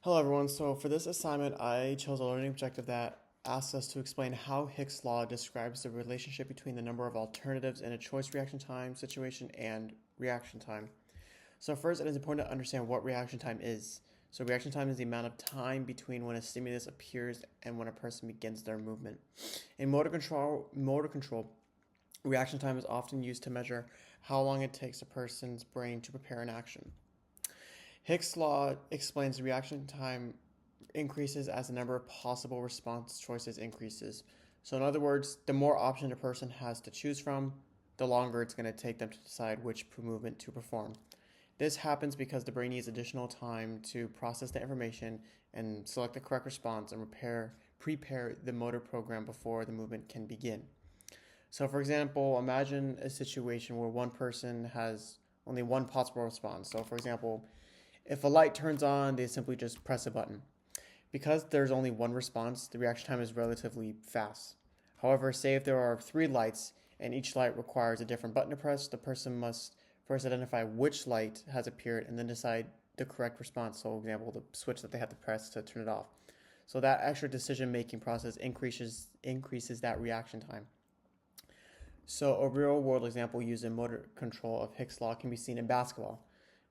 Hello everyone, so for this assignment I chose a learning objective that asks us to explain how Hicks' law describes the relationship between the number of alternatives in a choice reaction time situation and reaction time. So first it is important to understand what reaction time is. So reaction time is the amount of time between when a stimulus appears and when a person begins their movement. In motor control, reaction time is often used to measure how long it takes a person's brain to prepare an action. Hicks' law explains the reaction time increases as the number of possible response choices increases. So, in other words, the more options a person has to choose from, the longer it's going to take them to decide which movement to perform. This happens because the brain needs additional time to process the information and select the correct response and prepare the motor program before the movement can begin. So, for example, imagine a situation where one person has only one possible response. So, for example, if a light turns on, they simply just press a button. Because there's only one response, the reaction time is relatively fast. However, say if there are three lights and each light requires a different button to press, the person must first identify which light has appeared and then decide the correct response. So, for example, the switch that they have to press to turn it off. So that extra decision-making process increases that reaction time. So a real-world example used in motor control of Hicks' law can be seen in basketball,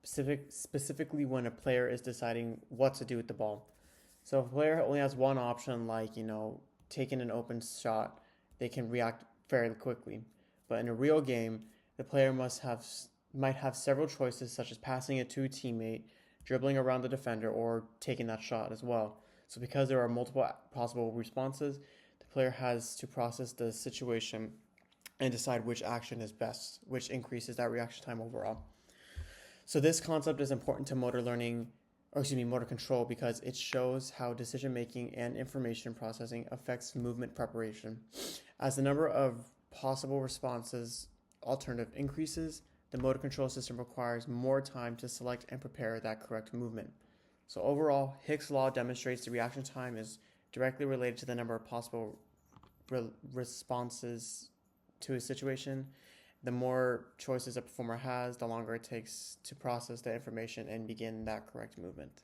specifically when a player is deciding what to do with the ball. So if a player only has one option, like taking an open shot, they can react fairly quickly. But in a real game, the player might have several choices, such as passing it to a teammate, dribbling around the defender, or taking that shot as well. So because there are multiple possible responses, the player has to process the situation and decide which action is best, which increases that reaction time overall. So this concept is important to motor control because it shows how decision making and information processing affects movement preparation. As the number of possible responses alternative increases, the motor control system requires more time to select and prepare that correct movement. So overall, Hicks' law demonstrates the reaction time is directly related to the number of possible responses to a situation. The more choices a performer has, the longer it takes to process the information and begin that correct movement.